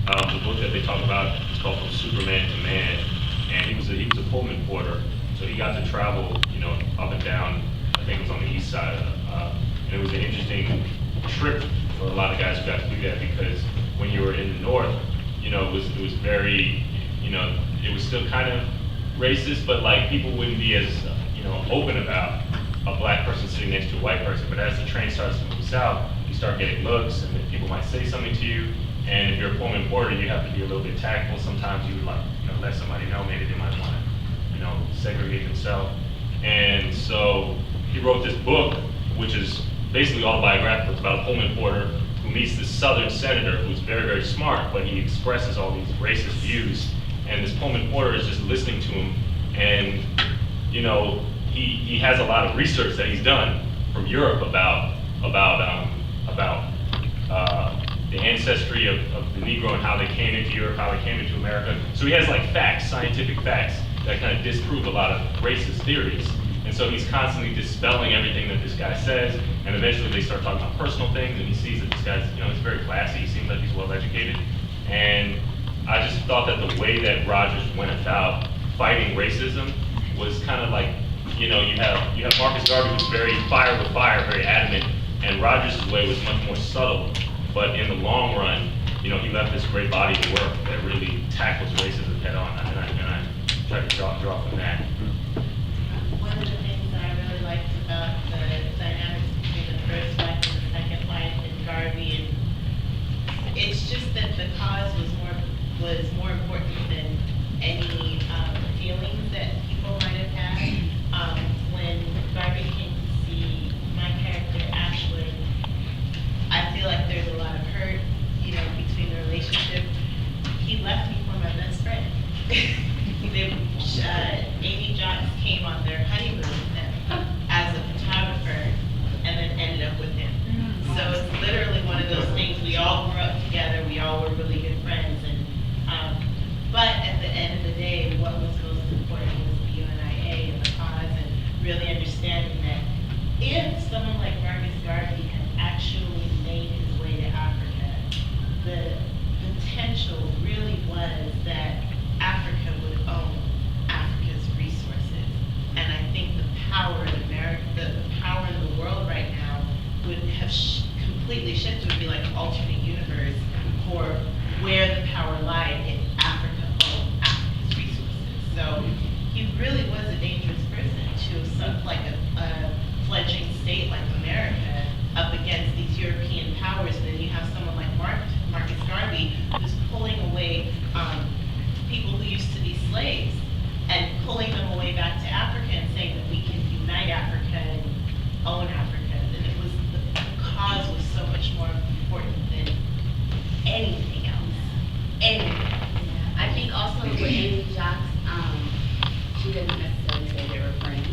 The book that they talk about is called From Superman to Man, and he was a Pullman porter, so he got to travel, up and down. I think it was on the east side, and it was an interesting trip for a lot of guys who got to do that, because when you were in the north, it was very, it was still kind of racist, but like people wouldn't be as open about a black person sitting next to a white person. But as the train starts to move south, you start getting looks, and then people might say something to you. And if you're a Pullman porter, you have to be a little bit tactful. Sometimes you would let somebody know maybe they might want to segregate themselves. And so he wrote this book, which is basically autobiographical. It's about a Pullman porter who meets this Southern senator who's very, very smart, but he expresses all these racist views. And this Pullman porter is just listening to him, and he has a lot of research that he's done from Europe about the ancestry of the Negro and how they came into Europe, how they came into America. So he has like facts, scientific facts that kind of disprove a lot of racist theories. And so he's constantly dispelling everything that this guy says, and eventually they start talking about personal things, and he sees that this guy's, he's very classy, he seems like he's well educated. And I just thought that the way that Rogers went about fighting racism was kind of like, you have Marcus Garvey, who's very fire with fire, very adamant, and Rogers' way was much more subtle. But in the long run, he left this great body of work that really tackles racism head on, and I try to draw from that. One of the things that I really liked about the dynamics between the first wife and the second wife and Garvey, and it's just that the cause was more important than any feelings that people might have had. When Garvey came to see my character, Ashley, I feel like there's a lot of hurt, between the relationship. He left me for my best friend. Amy Johnson came on their honeymoon with him as a photographer, and then ended up with him. So it's literally one of those things. We all grew up together. We all were really good friends, and but at the end of the day, what was most important was the UNIA and the cause, and really understanding that if someone like Marcus Garvey had actually made his way to Africa, the potential really was that Africa would own Africa's resources. And I think the power in America, the power in the world right now would have completely shifted. It would be like an alternate universe for where the power lied if Africa owned Africa's resources. So he really was a dangerous person to like a fledgling state like America up against these European powers. And then you have someone like Marcus Garvey who's pulling away people who used to be slaves and pulling them away back to Africa and saying that we can unite Africa and own Africa. And it was the cause was so much more important than anything else. Anything. I think also with Amy Jocks, she doesn't necessarily say they were friends.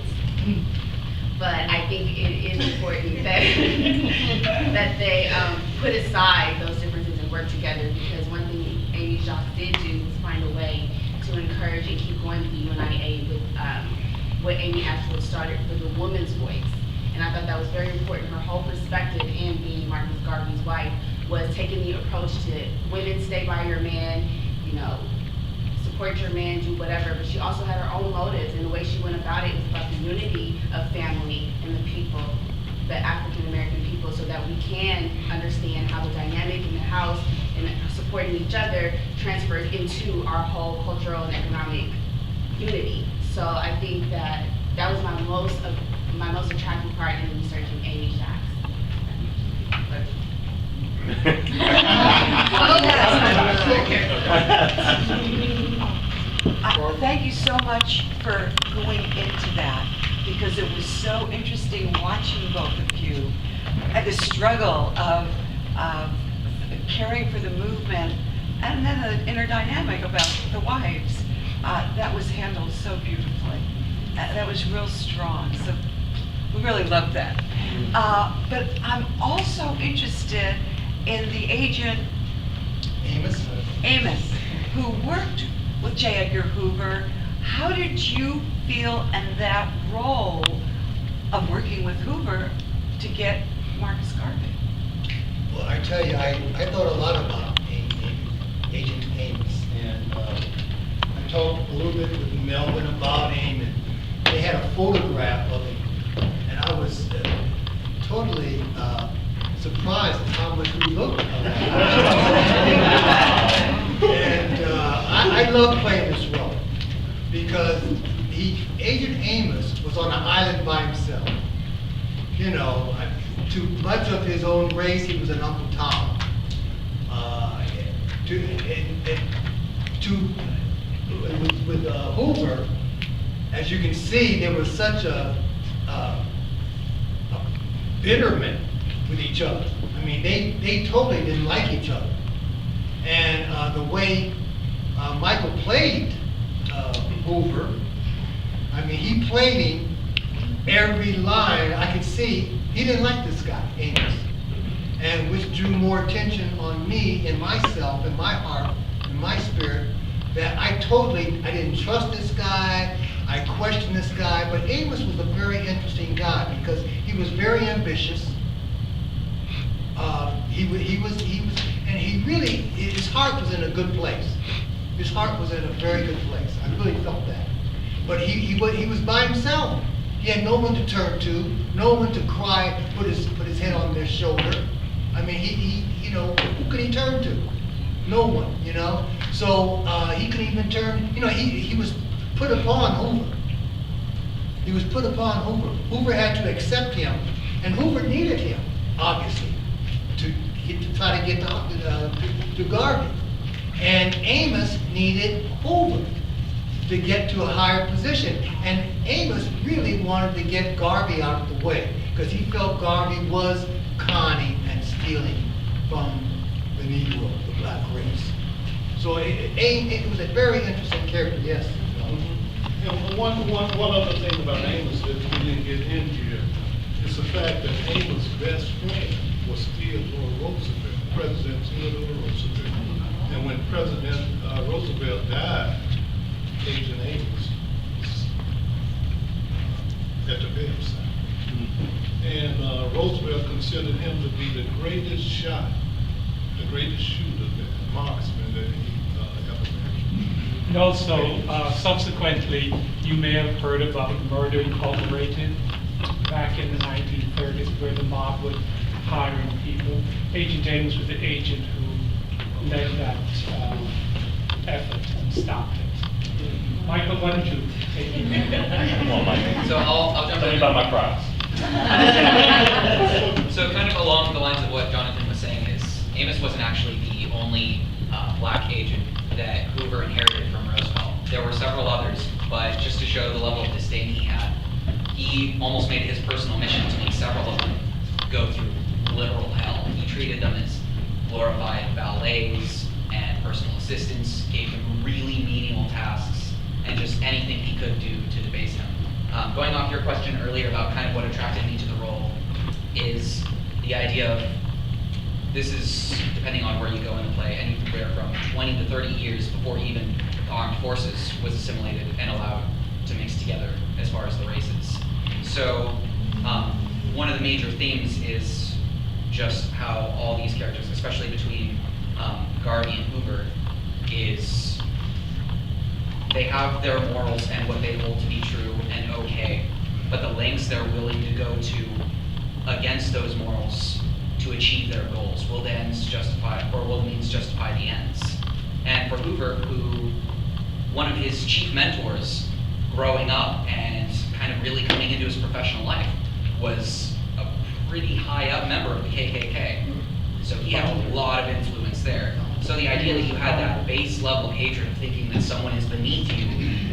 But I think it is important that they put aside those differences and work together, because one thing Amy Jocks did do was find a way to encourage and keep going with the UNIA with what Amy actually started with the woman's voice. And I thought that was very important. Her whole perspective in being Marcus Garvey's wife was taking the approach to women stay by your man, support your man, do whatever, but she also had her own motives, and the way she went about it was about the unity of family and the people, the African American people, so that we can understand how the dynamic in the house and supporting each other transfers into our whole cultural and economic unity. So I think that was my most attractive part in researching Amy Jocks. Thank you so much for going into that, because it was so interesting watching both of you at the struggle of caring for the movement, and then the inner dynamic about the wives. That was handled so beautifully. That was real strong. So we really loved that. But I'm also interested in the agent Amos, who worked with J. Edgar Hoover. How did you feel in that role of working with Hoover to get Marcus Garvey? Well, I tell you, I thought a lot about Agent little bit with Melvin about him, and they had a photograph of him. And I was totally surprised at how much we looked alike. And I love playing this role because Agent Amos was on an island by himself. You know, to much of his own race, he was an Uncle Tom. With Hoover, as you can see, there was such a bitterment with each other. I mean, they totally didn't like each other. And the way Michael played Hoover, I mean, he played him every line. I could see he didn't like this guy, Amos, and which drew more attention on me and myself and my heart and my spirit, that I didn't trust this guy, I questioned this guy. But Amos was a very interesting guy because he was very ambitious. And he really, his heart was in a good place. His heart was in a very good place. I really felt that. But he was by himself. He had no one to turn to, no one to cry, put his head on their shoulder. I mean, you know, who could he turn to? No one, you know. So he could even turn, you know, he was put upon Hoover. He was put upon Hoover. Hoover had to accept him, and Hoover needed him, obviously, to try to get to Garvey. And Amos needed Hoover to get to a higher position. And Amos really wanted to get Garvey out of the way because he felt Garvey was conning and stealing from the Negro, the black race. So it was a very interesting character, yes. And one other thing about Amos that we didn't get in here is the fact that Amos' best friend was Theodore Roosevelt, President Theodore Roosevelt. And when President Roosevelt died, Agent Amos was at the bedside. And Roosevelt considered him to be the greatest shot, the greatest shooter, the marksman that he ever mentioned. And also, subsequently, you may have heard about Murder Incorporated back in the 1930s, where the mob was hiring people. Agent Amos was the agent who led that effort and stopped it. Michael, why don't you take it? Come on, Mike. So I'll jump Tell me in. about my prize. So kind of along the lines of what Jonathan was saying is, Amos wasn't actually the only black agent that Hoover inherited from Roosevelt. There were several others, but just to show the level of disdain he had, he almost made it his personal mission to make several of them go through literal hell. He treated them as glorified valets and personal assistants, gave them really menial tasks, and just anything he could do to debase him. Going off your question earlier about kind of what attracted me to the role is the idea of, this is, depending on where you go in the play, anywhere from 20 to 30 years before even the armed forces was assimilated and allowed to mix together as far as the races. So one of the major themes is just how all these characters, especially between Garvey and Hoover, is they have their morals and what they hold to be true and okay, but the lengths they're willing to go to against those morals to achieve their goals. Will the ends justify, or will the means justify the ends? And for Hoover, who, one of his chief mentors growing up and kind of really coming into his professional life was a pretty high up member of the KKK. So he had a lot of influence there. So the idea that you had that base level of hatred of thinking that someone is beneath you,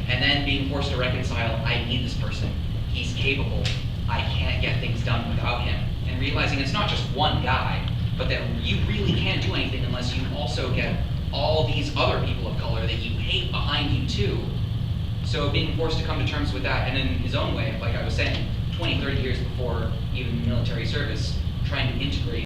and then being forced to reconcile, I need this person, he's capable, I can't get things done without him. And realizing it's not just one guy, but that you really can't do anything unless you also get all these other people of color that you hate behind you too. So being forced to come to terms with that, and in his own way, like I was saying, 20, 30 years before even military service, trying to integrate